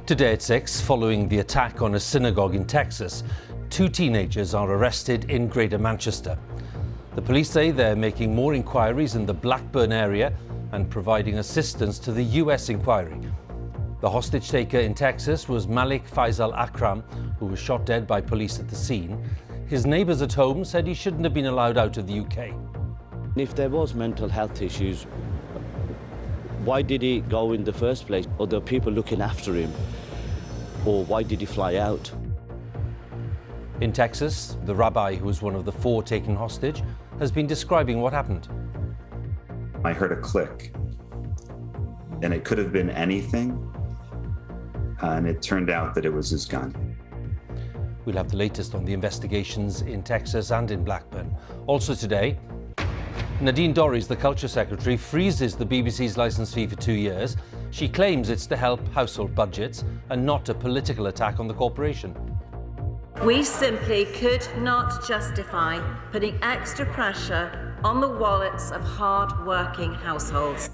Today at 6, following the attack on a synagogue in Texas, 2 teenagers are arrested in Greater Manchester. The police say they're making more inquiries in the Blackburn area and providing assistance to the US inquiry. The hostage taker in Texas was Malik Faisal Akram, who was shot dead by police at the scene. His neighbours at home said he shouldn't have been allowed out of the UK. If there was mental health issues, why did he go in the first place? Or the people looking after him? Or why did he fly out? In Texas, the rabbi who was one of the 4 taken hostage has been describing what happened. I heard a click, and it could have been anything, and it turned out that it was his gun. We'll have the latest on the investigations in Texas and in Blackburn. Also today, Nadine Dorries, the Culture Secretary, freezes the BBC's licence fee for 2 years. She claims it's to help household budgets and not a political attack on the corporation. We simply could not justify putting extra pressure on the wallets of hard-working households.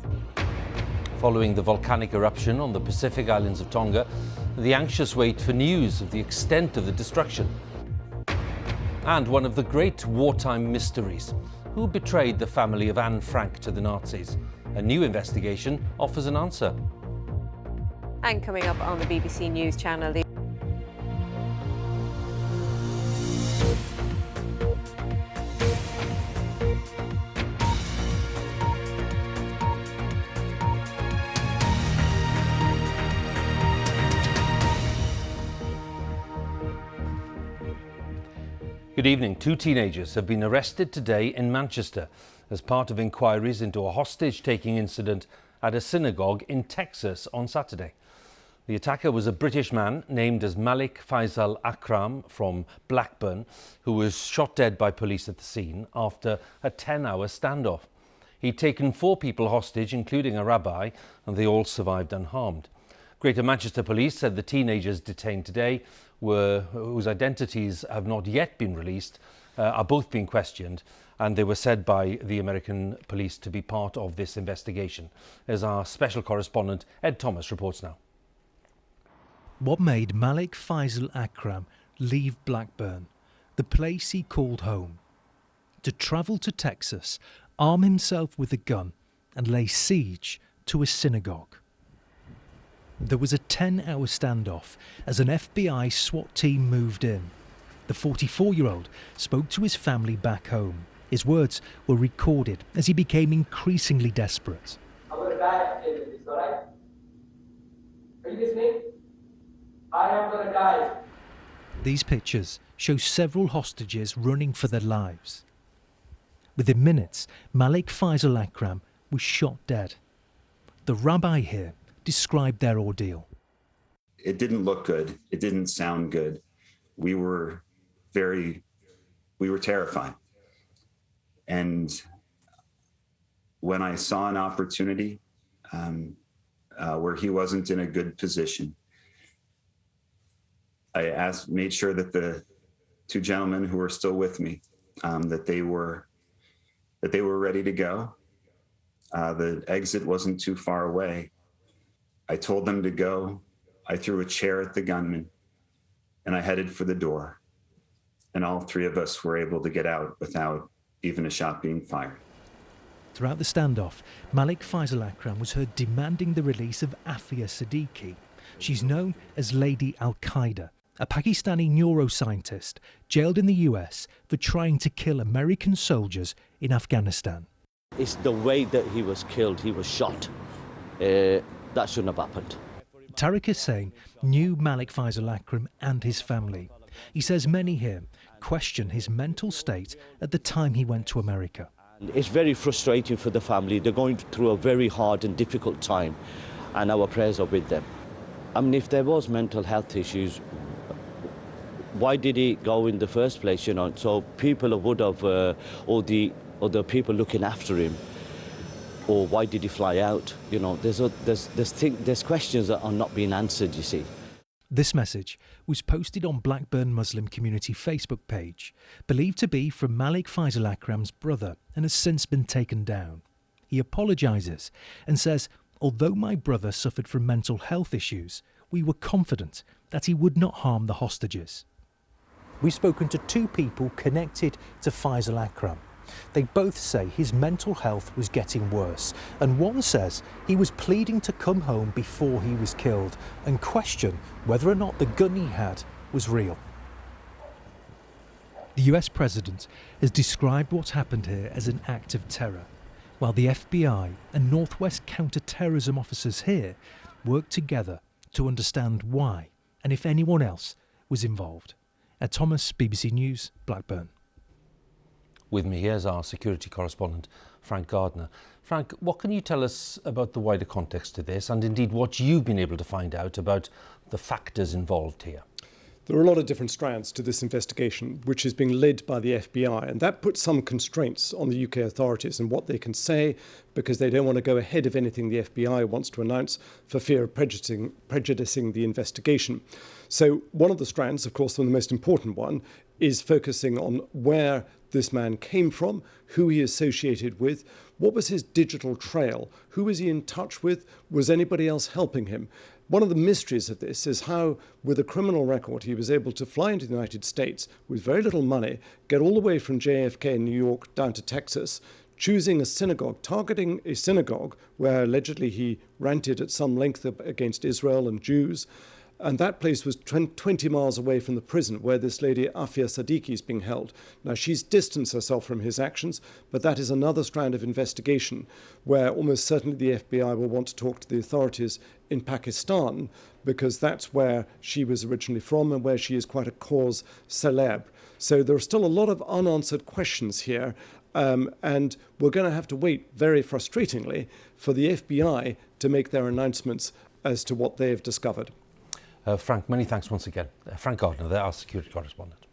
Following the volcanic eruption on the Pacific islands of Tonga, the anxious wait for news of the extent of the destruction. And one of the great wartime mysteries: who betrayed the family of Anne Frank to the Nazis? A new investigation offers an answer. And coming up on the BBC News Channel, Good evening. 2 teenagers have been arrested today in Manchester as part of inquiries into a hostage-taking incident at a synagogue in Texas on Saturday. The attacker was a British man named as Malik Faisal Akram from Blackburn, who was shot dead by police at the scene after a 10-hour standoff. He'd taken 4 people hostage, including a rabbi, and they all survived unharmed. Greater Manchester Police said the teenagers detained today, whose identities have not yet been released, are both being questioned, and they were said by the American police to be part of this investigation. As our special correspondent Ed Thomas reports now. What made Malik Faisal Akram leave Blackburn, the place he called home, to travel to Texas, arm himself with a gun and lay siege to a synagogue? There was a 10-hour standoff as an FBI SWAT team moved in. The 44-year-old spoke to his family back home. His words were recorded as he became increasingly desperate. I'm going to die at the end of this, all right? Are you listening? I am going to die. These pictures show several hostages running for their lives. Within minutes, Malik Faisal Akram was shot dead. The rabbi here described their ordeal. It didn't look good. It didn't sound good. We were terrified. And when I saw an opportunity where he wasn't in a good position, I made sure that the 2 gentlemen who were still with me, that they were ready to go. The exit wasn't too far away. I told them to go. I threw a chair at the gunman, and I headed for the door. And all 3 of us were able to get out without even a shot being fired. Throughout the standoff, Malik Faisal Akram was heard demanding the release of Afia Siddiqui. She's known as Lady Al-Qaeda, a Pakistani neuroscientist jailed in the US for trying to kill American soldiers in Afghanistan. It's the way that he was killed. He was shot. That shouldn't have happened. Tariq Hussain knew Malik Faisal Akram and his family. He says many here question his mental state at the time he went to America. It's very frustrating for the family. They're going through a very hard and difficult time, and our prayers are with them. I mean, if there was mental health issues, why did he go in the first place, you know? So people would have, or the people looking after him, or why did he fly out? You know, there's questions that are not being answered, you see. This message was posted on Blackburn Muslim Community Facebook page, believed to be from Malik Faisal Akram's brother, and has since been taken down. He apologises and says, although my brother suffered from mental health issues, we were confident that he would not harm the hostages. We've spoken to two people connected to Faisal Akram. They both say his mental health was getting worse, and one says he was pleading to come home before he was killed and question whether or not the gun he had was real. The US President has described what's happened here as an act of terror, while the FBI and Northwest counter-terrorism officers here work together to understand why and if anyone else was involved. Thomas, BBC News, Blackburn. With me here is our security correspondent, Frank Gardner. Frank, what can you tell us about the wider context to this, and indeed what you've been able to find out about the factors involved here? There are a lot of different strands to this investigation, which is being led by the FBI, and that puts some constraints on the UK authorities and what they can say, because they don't want to go ahead of anything the FBI wants to announce for fear of prejudicing the investigation. So one of the strands, of course, the most important one, is focusing on where this man came from, who he associated with, what was his digital trail, who was he in touch with, was anybody else helping him? One of the mysteries of this is how, with a criminal record, he was able to fly into the United States with very little money, get all the way from JFK in New York down to Texas, choosing a synagogue, targeting a synagogue where allegedly he ranted at some length against Israel and Jews. And that place was 20 miles away from the prison where this lady, Afia Siddiqui, is being held. Now, she's distanced herself from his actions, but that is another strand of investigation where almost certainly the FBI will want to talk to the authorities in Pakistan, because that's where she was originally from and where she is quite a cause célèbre. So there are still a lot of unanswered questions here, and we're going to have to wait, very frustratingly, for the FBI to make their announcements as to what they have discovered. Frank, many thanks once again. Frank Gardner, there, our security correspondent.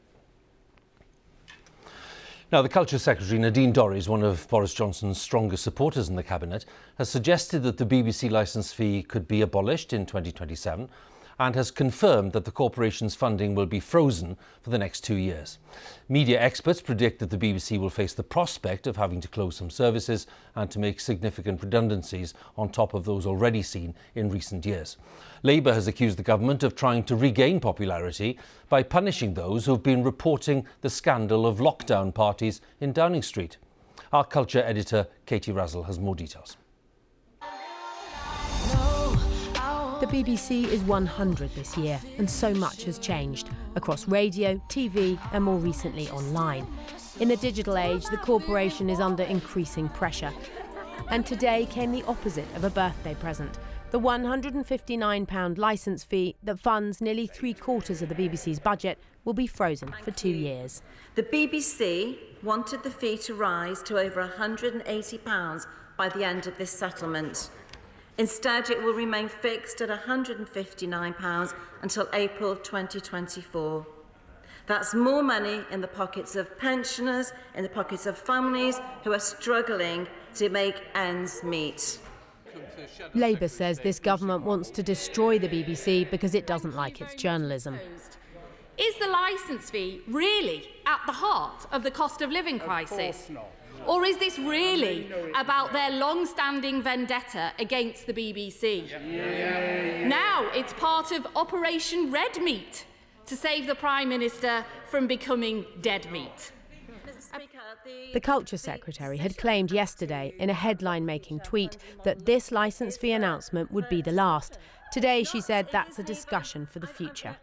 Now, the Culture Secretary, Nadine Dorries, one of Boris Johnson's strongest supporters in the Cabinet, has suggested that the BBC licence fee could be abolished in 2027 and has confirmed that the corporation's funding will be frozen for the next 2 years. Media experts predict that the BBC will face the prospect of having to close some services and to make significant redundancies on top of those already seen in recent years. Labour has accused the government of trying to regain popularity by punishing those who have been reporting the scandal of lockdown parties in Downing Street. Our culture editor, Katie Razzle, has more details. The BBC is 100 this year, and so much has changed across radio, TV, and more recently online. In the digital age, the corporation is under increasing pressure. And today came the opposite of a birthday present. The £159 licence fee that funds nearly 3/4 of the BBC's budget will be frozen for 2 years. The BBC wanted the fee to rise to over £180 by the end of this settlement. Instead, it will remain fixed at £159 until April 2024. That's more money in the pockets of pensioners, in the pockets of families who are struggling to make ends meet. Labour says this government wants to destroy the BBC because it doesn't like its journalism. Is the licence fee really at the heart of the cost of living crisis? Or is this really about their long-standing vendetta against the BBC? Now it's part of Operation Red Meat to save the Prime Minister from becoming dead meat. The Culture Secretary had claimed yesterday in a headline-making tweet that this licence fee announcement would be the last. Today she said that's a discussion for the future.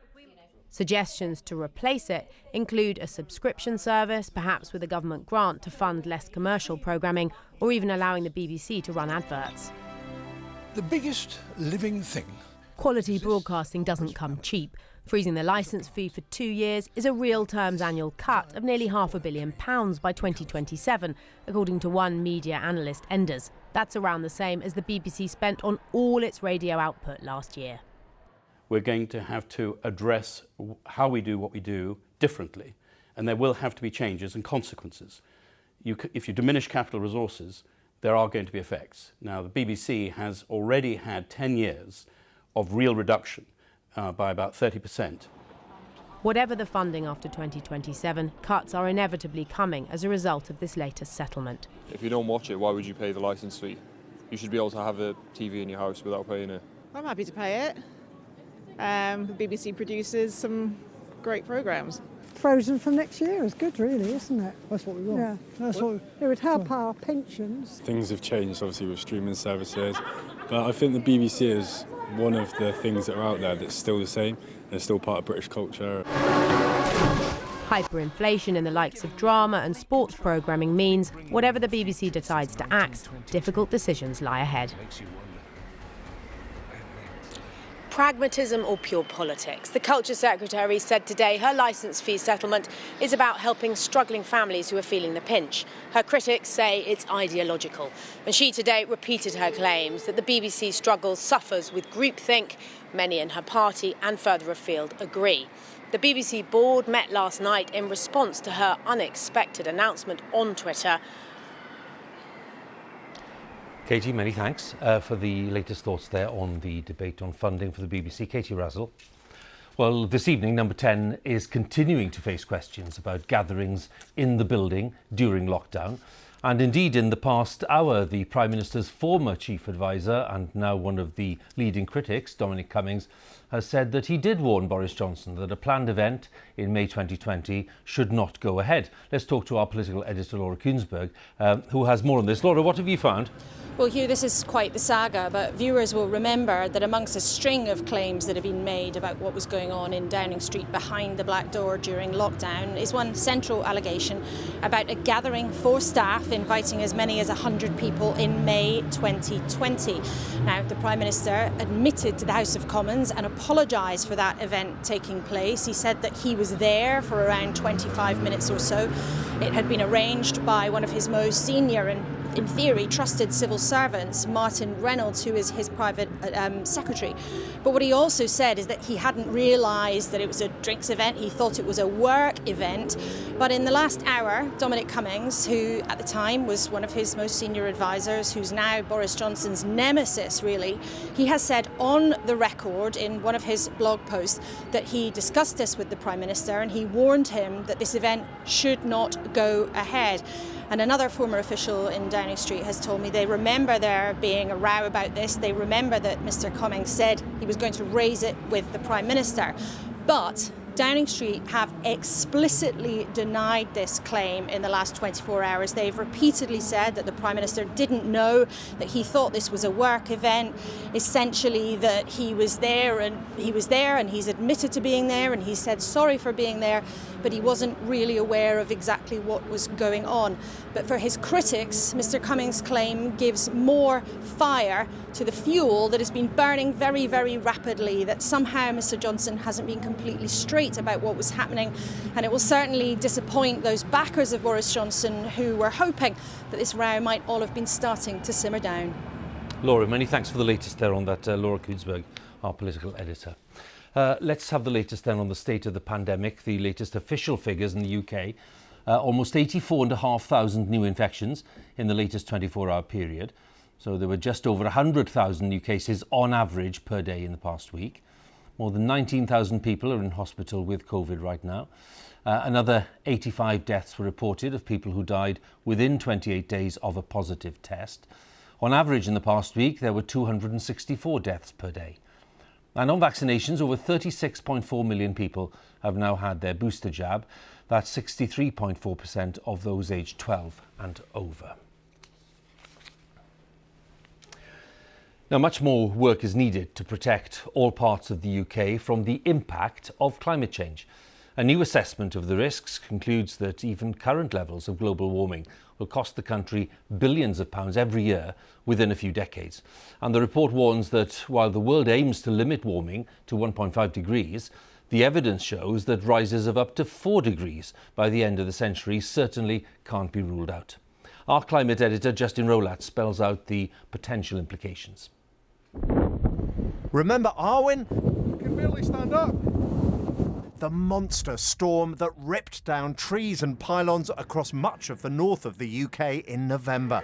Suggestions to replace it include a subscription service, perhaps with a government grant to fund less commercial programming, or even allowing the BBC to run adverts. The biggest living thing. Quality broadcasting doesn't come cheap. Freezing the licence fee for 2 years is a real terms annual cut of nearly £500 million by 2027, according to one media analyst, Enders. That's around the same as the BBC spent on all its radio output last year. We're going to have to address how we do what we do differently, and there will have to be changes and consequences. If you diminish capital resources, there are going to be effects. Now, the BBC has already had 10 years of real reduction by about 30%. Whatever the funding after 2027, cuts are inevitably coming as a result of this latest settlement. If you don't watch it, why would you pay the licence fee? You should be able to have a TV in your house without paying it. I'm happy to pay it. The BBC produces some great programmes. Frozen for next year is good, really, isn't it? That's what we want. Yeah, That's what it would help our pensions. Things have changed, obviously, with streaming services, but I think the BBC is one of the things that are out there that's still the same and still part of British culture. Hyperinflation in the likes of drama and sports programming means, whatever the BBC decides to axe, difficult decisions lie ahead. Pragmatism or pure politics? The Culture Secretary said today her licence fee settlement is about helping struggling families who are feeling the pinch. Her critics say it's ideological. And she today repeated her claims that the BBC struggle suffers with groupthink. Many in her party and further afield agree. The BBC board met last night in response to her unexpected announcement on Twitter. Katie, many thanks for the latest thoughts there on the debate on funding for the BBC. Katie Razzle. Well, this evening, Number 10 is continuing to face questions about gatherings in the building during lockdown. And indeed, in the past hour, the Prime Minister's former chief advisor and now one of the leading critics, Dominic Cummings, has said that he did warn Boris Johnson that a planned event in May 2020 should not go ahead. Let's talk to our political editor, Laura Kuenssberg, who has more on this. Laura, what have you found? Well, Huw, this is quite the saga, but viewers will remember that amongst a string of claims that have been made about what was going on in Downing Street behind the black door during lockdown is one central allegation about a gathering for staff inviting as many as 100 people in May 2020. Now, the Prime Minister admitted to the House of Commons and apologised for that event taking place. He said that he was there for around 25 minutes or so. It had been arranged by one of his most senior and, in theory, trusted civil servants, Martin Reynolds, who is his private secretary. But what he also said is that he hadn't realised that it was a drinks event. He thought it was a work event. But in the last hour, Dominic Cummings, who at the time was one of his most senior advisors, who's now Boris Johnson's nemesis, really, he has said on the record in one of his blog posts that he discussed this with the Prime Minister and he warned him that this event should not go ahead. And another former official in Downing Street has told me they remember there being a row about this. They remember that Mr. Cummings said he was going to raise it with the Prime Minister. But Downing Street have explicitly denied this claim in the last 24 hours. They've repeatedly said that the Prime Minister didn't know, that he thought this was a work event, essentially that he was there and he's admitted to being there and he said sorry for being there, but he wasn't really aware of exactly what was going on. But for his critics, Mr. Cummings' claim gives more fire to the fuel that has been burning very, very rapidly, that somehow Mr. Johnson hasn't been completely straight about what was happening, and it will certainly disappoint those backers of Boris Johnson who were hoping that this row might all have been starting to simmer down. Laura, many thanks for the latest there on that. Laura Kuenssberg, our political editor. Let's have the latest then on the state of the pandemic, the latest official figures in the UK. Almost 84,500 new infections in the latest 24-hour period. So there were just over 100,000 new cases on average per day in the past week. More than 19,000 people are in hospital with COVID right now. Another 85 deaths were reported of people who died within 28 days of a positive test. On average in the past week, there were 264 deaths per day. And on vaccinations, over 36.4 million people have now had their booster jab. That's 63.4% of those aged 12 and over. Now, much more work is needed to protect all parts of the UK from the impact of climate change. A new assessment of the risks concludes that even current levels of global warming will cost the country billions of pounds every year within a few decades. And the report warns that while the world aims to limit warming to 1.5 degrees, the evidence shows that rises of up to 4 degrees by the end of the century certainly can't be ruled out. Our climate editor, Justin Rowlatt, spells out the potential implications. Remember Arwen? I can barely stand up. The monster storm that ripped down trees and pylons across much of the north of the UK in November.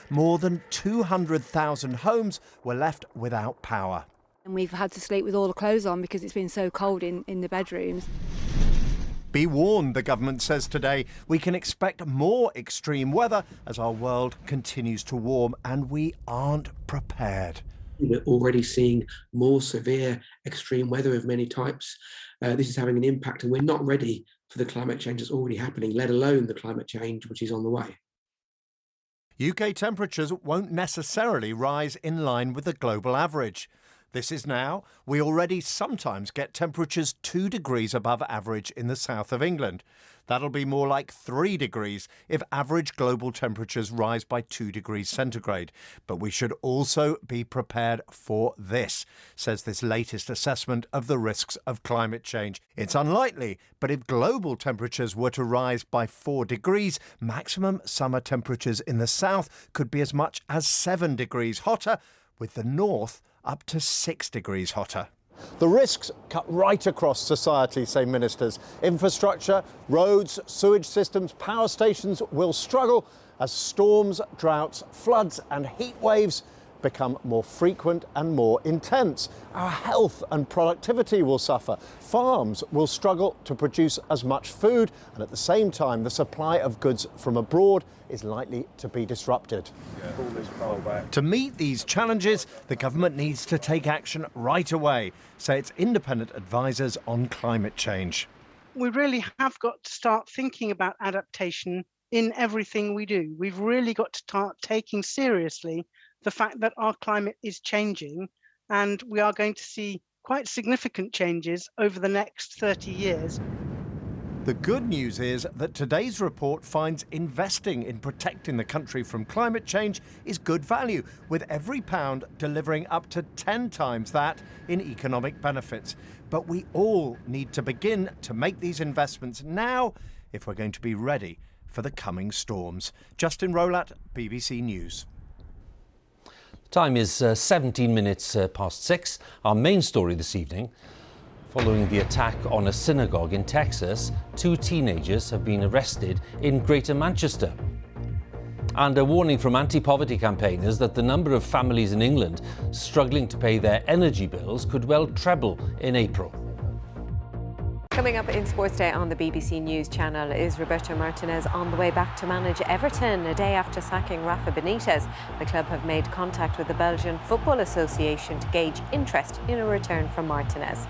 More than 200,000 homes were left without power. And we've had to sleep with all the clothes on because it's been so cold in the bedrooms. Be warned, the government says today, we can expect more extreme weather as our world continues to warm, and we aren't prepared. We're already seeing more severe extreme weather of many types. This is having an impact, and we're not ready for the climate change that's already happening, let alone the climate change which is on the way. UK temperatures won't necessarily rise in line with the global average. This is now. We already sometimes get temperatures 2 degrees above average in the south of England. That'll be more like 3 degrees if average global temperatures rise by 2 degrees centigrade. But we should also be prepared for this, says this latest assessment of the risks of climate change. It's unlikely, but if global temperatures were to rise by 4 degrees, maximum summer temperatures in the south could be as much as 7 degrees hotter, with the north up to 6 degrees hotter. The risks cut right across society, say ministers. Infrastructure, roads, sewage systems, power stations will struggle as storms, droughts, floods and heat waves become more frequent and more intense. Our health and productivity will suffer. Farms will struggle to produce as much food, and at the same time, the supply of goods from abroad is likely to be disrupted. To meet these challenges, the government needs to take action right away, say its independent advisors on climate change. We really have got to start thinking about adaptation in everything we do. We've really got to start taking seriously the fact that our climate is changing, and we are going to see quite significant changes over the next 30 years. The good news is that today's report finds investing in protecting the country from climate change is good value, with every pound delivering up to 10 times that in economic benefits. But we all need to begin to make these investments now if we're going to be ready for the coming storms. Justin Rowlatt, BBC News. Time is 17 minutes past 6. Our main story this evening. Following the attack on a synagogue in Texas, 2 teenagers have been arrested in Greater Manchester. And a warning from anti-poverty campaigners that the number of families in England struggling to pay their energy bills could well treble in April. Coming up in Sports Day on the BBC News channel, is Roberto Martinez on the way back to manage Everton a day after sacking Rafa Benitez? The club have made contact with the Belgian Football Association to gauge interest in a return from Martinez.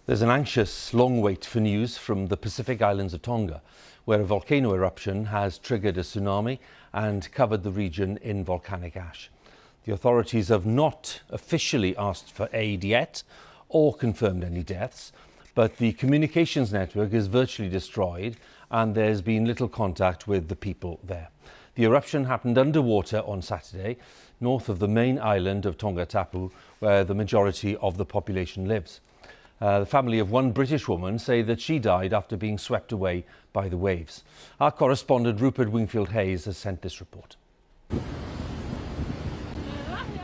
There's an anxious, long wait for news from the Pacific islands of Tonga, where a volcano eruption has triggered a tsunami and covered the region in volcanic ash. The authorities have not officially asked for aid yet or confirmed any deaths, but the communications network is virtually destroyed and there's been little contact with the people there. The eruption happened underwater on Saturday, north of the main island of Tonga Tapu, where the majority of the population lives. The family of one British woman say that she died after being swept away by the waves. Our correspondent Rupert Wingfield-Hayes has sent this report.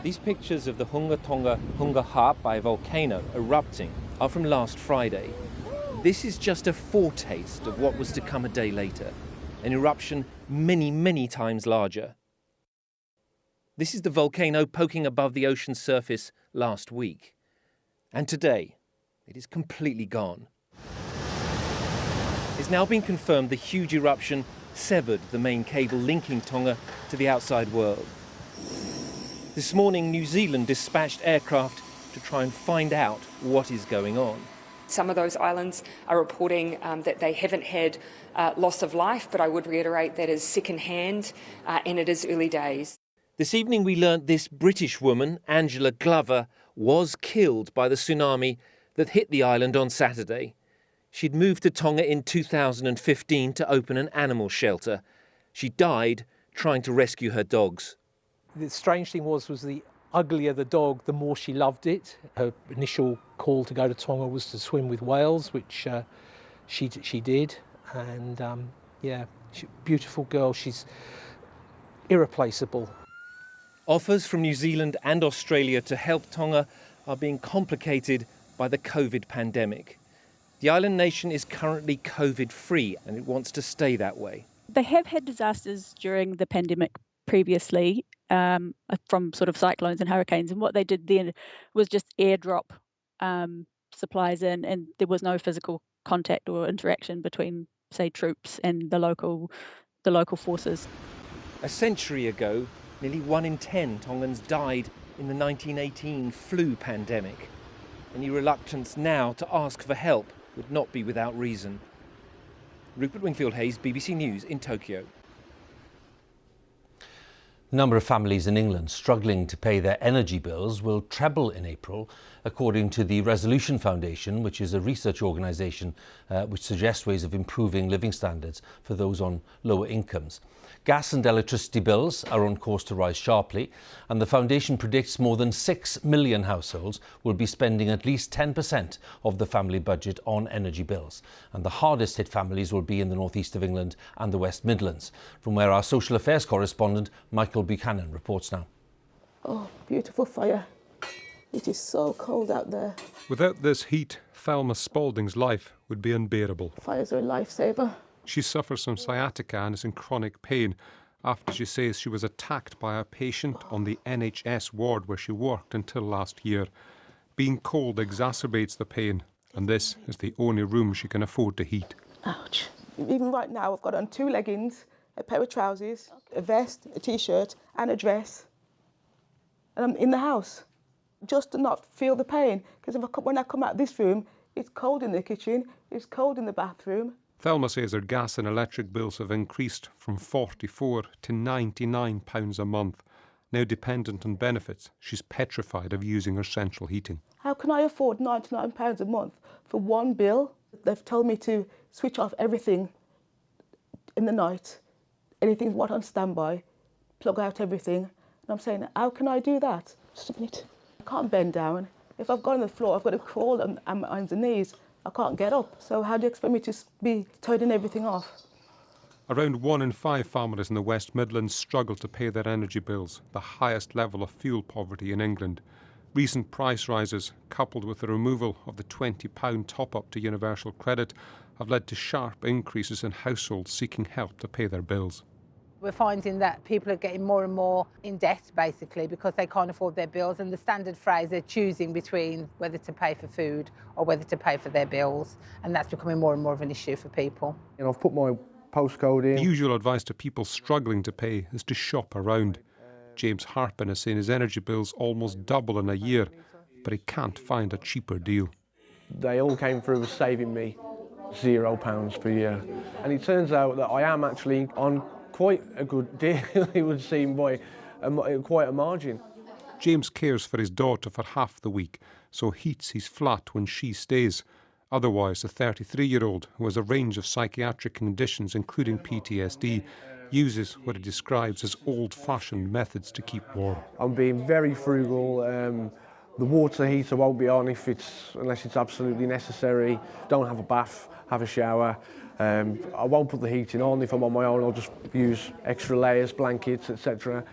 These pictures of the Hunga Tonga Hunga Hapai volcano erupting are from last Friday. This is just a foretaste of what was to come a day later, an eruption many, many times larger. This is the volcano poking above the ocean surface last week. And today, it is completely gone. It's now been confirmed the huge eruption severed the main cable linking Tonga to the outside world. This morning, New Zealand dispatched aircraft to try and find out what is going on. Some of those islands are reporting that they haven't had loss of life, but I would reiterate that is second-hand and it is early days. This evening we learnt this British woman, Angela Glover, was killed by the tsunami that hit the island on Saturday. She'd moved to Tonga in 2015 to open an animal shelter. She died trying to rescue her dogs. The strange thing was the uglier the dog, the more she loved it. Her initial call to go to Tonga was to swim with whales, which she did. And beautiful girl. She's irreplaceable. Offers from New Zealand and Australia to help Tonga are being complicated by the COVID pandemic. The island nation is currently COVID-free and it wants to stay that way. They have had disasters during the pandemic previously from sort of cyclones and hurricanes, and what they did then was just airdrop supplies in, and there was no physical contact or interaction between say, troops and the local forces. A century ago, nearly 1 in 10 Tongans died in the 1918 flu pandemic. Any reluctance now to ask for help would not be without reason. Rupert Wingfield-Hayes, BBC News in Tokyo. The number of families in England struggling to pay their energy bills will treble in April, according to the Resolution Foundation, which is a research organisation which suggests ways of improving living standards for those on lower incomes. Gas and electricity bills are on course to rise sharply, and the foundation predicts more than 6 million households will be spending at least 10% of the family budget on energy bills. And the hardest hit families will be in the northeast of England and the West Midlands, from where our social affairs correspondent Michael Buchanan reports now. Oh, beautiful fire. It is so cold out there. Without this heat, Thelma Spalding's life would be unbearable. Fires are a lifesaver. She suffers from sciatica and is in chronic pain after she says she was attacked by a patient on the NHS ward where she worked until last year. Being cold exacerbates the pain, and this is the only room she can afford to heat. Ouch. Even right now, I've got on 2 leggings, a pair of trousers, a vest, a t-shirt and a dress. And I'm in the house, just to not feel the pain. Because when I come out of this room, it's cold in the kitchen, it's cold in the bathroom. Thelma says her gas and electric bills have increased from £44 to £99 a month. Now dependent on benefits, she's petrified of using her central heating. How can I afford £99 a month for one bill? They've told me to switch off everything in the night. Anything's what on standby, plug out everything. And I'm saying, how can I do that? Just a minute. I can't bend down. If I've got on the floor, I've got to crawl on my hands and knees. I can't get up. So how do you expect me to be turning everything off? Around 1 in 5 families in the West Midlands struggle to pay their energy bills, the highest level of fuel poverty in England. Recent price rises, coupled with the removal of the £20 top-up to universal credit, have led to sharp increases in households seeking help to pay their bills. We're finding that people are getting more and more in debt, basically, because they can't afford their bills, and the standard phrase, they're choosing between whether to pay for food or whether to pay for their bills, and that's becoming more and more of an issue for people. And I've put my postcode in. The usual advice to people struggling to pay is to shop around. James Harpin is saying his energy bills almost double in a year, but he can't find a cheaper deal. They all came through as saving me £0 per year. And it turns out that I am actually on quite a good deal, it would seem, by quite a margin. James cares for his daughter for half the week, so heats his flat when she stays. Otherwise, the 33-year-old, who has a range of psychiatric conditions, including PTSD, uses what he describes as old-fashioned methods to keep warm. I'm being very frugal. The water heater won't be on unless it's absolutely necessary. Don't have a bath, have a shower. I won't put the heating on. If I'm on my own, I'll just use extra layers, blankets, etc.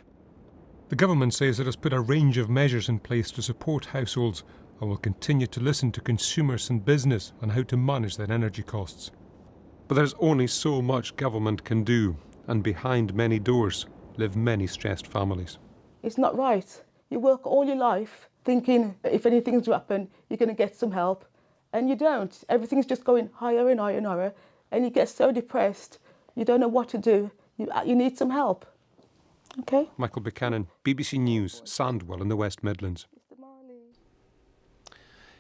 The government says it has put a range of measures in place to support households and will continue to listen to consumers and business on how to manage their energy costs. But there's only so much government can do, and behind many doors live many stressed families. It's not right. You work all your life thinking if anything's to happen, you're going to get some help, and you don't. Everything's just going higher and higher and higher, and you get so depressed, you don't know what to do. You need some help. Okay? Michael Buchanan, BBC News, Sandwell in the West Midlands.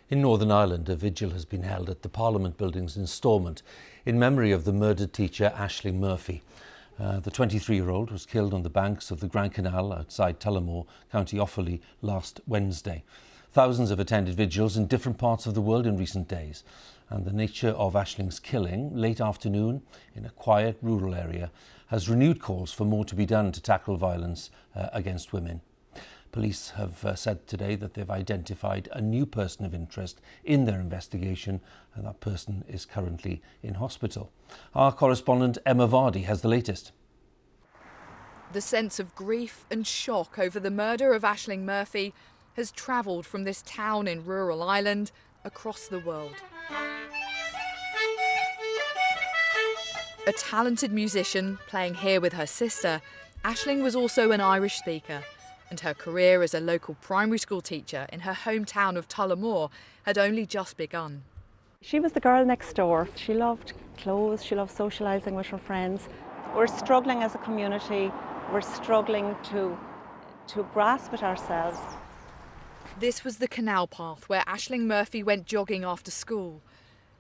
In Northern Ireland, a vigil has been held at the Parliament Buildings in Stormont in memory of the murdered teacher Aisling Murphy. The 23-year-old was killed on the banks of the Grand Canal outside Tullamore, County Offaly, last Wednesday. Thousands have attended vigils in different parts of the world in recent days, and the nature of Aisling's killing, late afternoon in a quiet rural area, has renewed calls for more to be done to tackle violence against women. Police have said today that they've identified a new person of interest in their investigation, and that person is currently in hospital. Our correspondent Emma Vardy has the latest. The sense of grief and shock over the murder of Aisling Murphy has travelled from this town in rural Ireland across the world. A talented musician playing here with her sister, Aisling was also an Irish speaker, and her career as a local primary school teacher in her hometown of Tullamore had only just begun. She was the girl next door. She loved clothes, she loved socialising with her friends. We're struggling as a community, we're struggling to grasp it ourselves. This was the canal path where Aisling Murphy went jogging after school.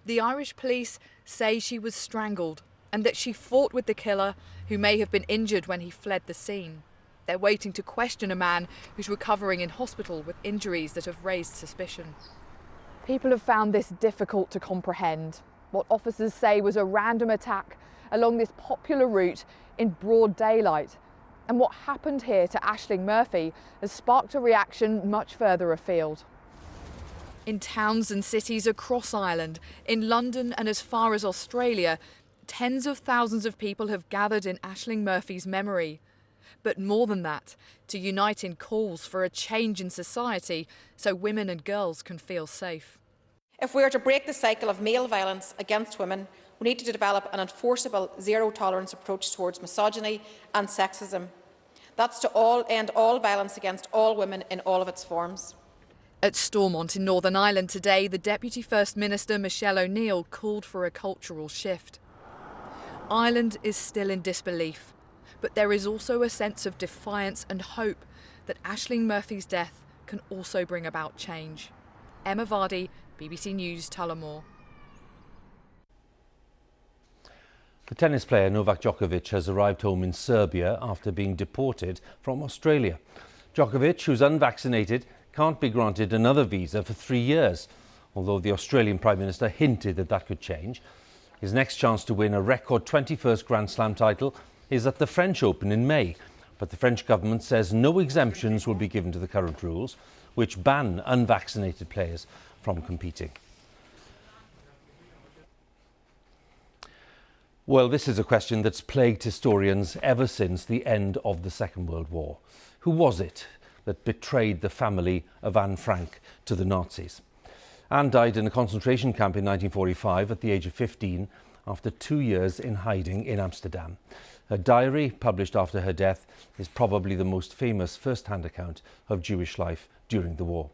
The Irish police say she was strangled and that she fought with the killer, who may have been injured when he fled the scene. They're waiting to question a man who's recovering in hospital with injuries that have raised suspicion. People have found this difficult to comprehend. What officers say was a random attack along this popular route in broad daylight. And what happened here to Aisling Murphy has sparked a reaction much further afield. In towns and cities across Ireland, in London and as far as Australia, tens of thousands of people have gathered in Aisling Murphy's memory. But more than that, to unite in calls for a change in society so women and girls can feel safe. If we are to break the cycle of male violence against women, we need to develop an enforceable zero-tolerance approach towards misogyny and sexism. That's to end all violence against all women in all of its forms. At Stormont in Northern Ireland today, the Deputy First Minister Michelle O'Neill called for a cultural shift. Ireland is still in disbelief, but there is also a sense of defiance and hope that Aisling Murphy's death can also bring about change. Emma Vardy, BBC News, Tullamore. The tennis player Novak Djokovic has arrived home in Serbia after being deported from Australia. Djokovic, who's unvaccinated, can't be granted another visa for 3 years, although the Australian Prime Minister hinted that that could change. His next chance to win a record 21st Grand Slam title is at the French Open in May, but the French government says no exemptions will be given to the current rules, which ban unvaccinated players from competing. Well, this is a question that's plagued historians ever since the end of the Second World War. Who was it that betrayed the family of Anne Frank to the Nazis? Anne died in a concentration camp in 1945 at the age of 15 after 2 years in hiding in Amsterdam. Her diary, published after her death, is probably the most famous first-hand account of Jewish life during the war.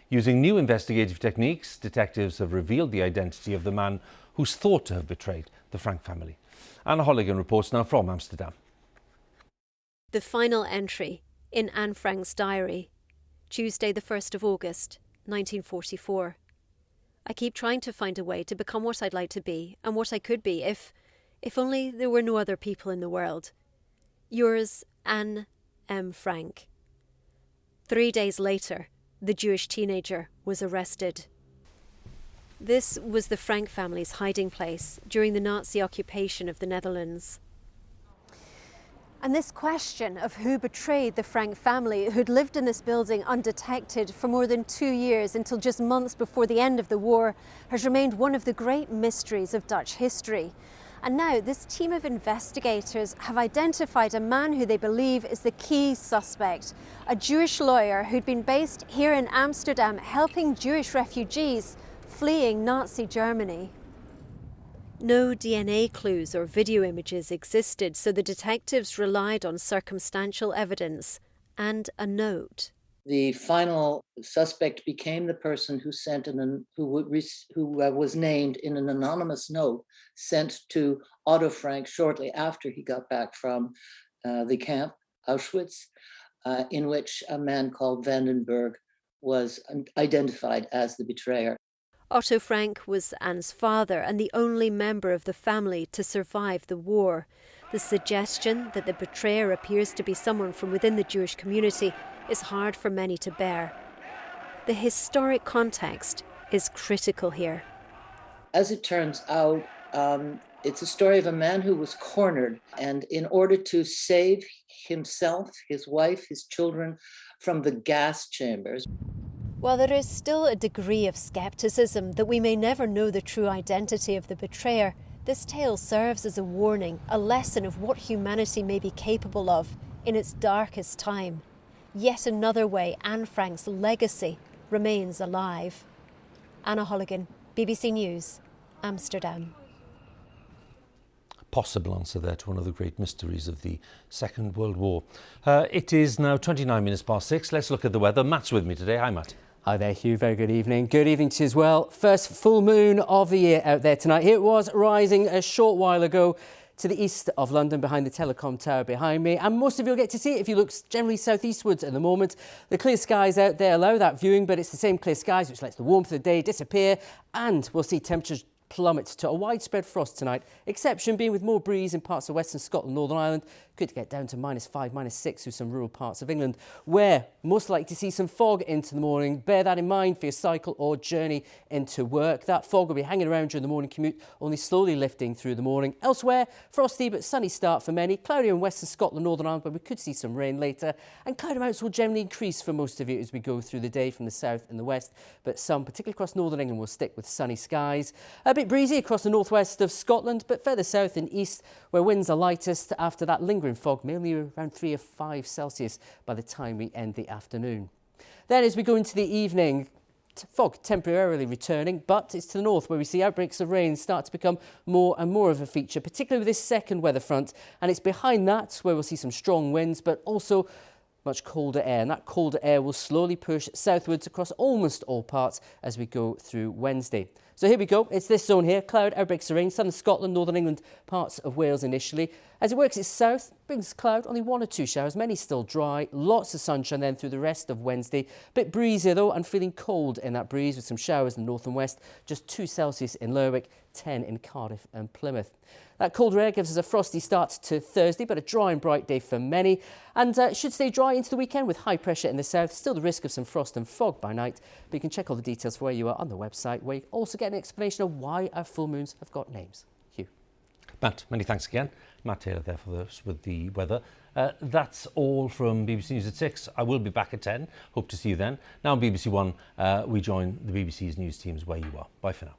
Using new investigative techniques, detectives have revealed the identity of the man who's thought to have betrayed the Frank family. Anna Holligan reports now from Amsterdam. The final entry in Anne Frank's diary, Tuesday the 1st of August, 1944. I keep trying to find a way to become what I'd like to be and what I could be if only there were no other people in the world. Yours, Anne M. Frank. 3 days later, the Jewish teenager was arrested. This was the Frank family's hiding place during the Nazi occupation of the Netherlands. And this question of who betrayed the Frank family, who'd lived in this building undetected for more than 2 years until just months before the end of the war, has remained one of the great mysteries of Dutch history. And now this team of investigators have identified a man who they believe is the key suspect, a Jewish lawyer who'd been based here in Amsterdam helping Jewish refugees fleeing Nazi Germany. No DNA clues or video images existed, so the detectives relied on circumstantial evidence and a note. The final suspect became the person who was named in an anonymous note sent to Otto Frank shortly after he got back from the camp, Auschwitz, in which a man called Vandenberg was identified as the betrayer. Otto Frank was Anne's father and the only member of the family to survive the war. The suggestion that the betrayer appears to be someone from within the Jewish community is hard for many to bear. The historic context is critical here. As it turns out, it's a story of a man who was cornered, and in order to save himself, his wife, his children from the gas chambers. While there is still a degree of scepticism that we may never know the true identity of the betrayer, this tale serves as a warning, a lesson of what humanity may be capable of in its darkest time. Yet another way Anne Frank's legacy remains alive. Anna Holligan, BBC News, Amsterdam. Possible answer there to one of the great mysteries of the Second World War. It is now 29 minutes past 6. Let's look at the weather. Matt's with me today. Hi, Matt. Hi there, Huw. Very good evening. Good evening to you as well. First full moon of the year out there tonight. Here it was, rising a short while ago to the east of London behind the telecom tower behind me. And most of you will get to see it if you look generally southeastwards at the moment. The clear skies out there allow that viewing, but it's the same clear skies which lets the warmth of the day disappear, and we'll see temperatures plummet to a widespread frost tonight, exception being with more breeze in parts of western Scotland, Northern Ireland. Could get down to -5, -6 through some rural parts of England, where most likely to see some fog into the morning. Bear that in mind for your cycle or journey into work. That fog will be hanging around during the morning commute, only slowly lifting through the morning. Elsewhere, frosty but sunny start for many. Cloudy in western Scotland, Northern Ireland, but we could see some rain later. And cloud amounts will generally increase for most of you as we go through the day from the south and the west, but some, particularly across northern England, will stick with sunny skies. A bit breezy across the northwest of Scotland, but further south and east, where winds are lightest after that lingering fog, mainly around 3 or 5 Celsius by the time we end the afternoon. Then as we go into the evening, fog temporarily returning, but it's to the north where we see outbreaks of rain start to become more and more of a feature, particularly with this second weather front. And it's behind that where we'll see some strong winds, but also much colder air, and that colder air will slowly push southwards across almost all parts as we go through Wednesday. So here we go, it's this zone here, cloud, outbreaks of rain, southern Scotland, northern England, parts of Wales initially. As it works its south, brings cloud, only 1 or 2 showers, many still dry, lots of sunshine then through the rest of Wednesday. A bit breezy though, and feeling cold in that breeze with some showers in the north and west, just 2 Celsius in Lerwick, 10 in Cardiff and Plymouth. That colder air gives us a frosty start to Thursday, but a dry and bright day for many, and should stay dry into the weekend with high pressure in the south. Still the risk of some frost and fog by night, but you can check all the details for where you are on the website, where you also get an explanation of why our full moons have got names. Huw. Matt, many thanks again. Matt Taylor there for us with the weather. That's all from BBC News at 6. I will be back at 10. Hope to see you then. Now on BBC One, we join the BBC's news teams where you are. Bye for now.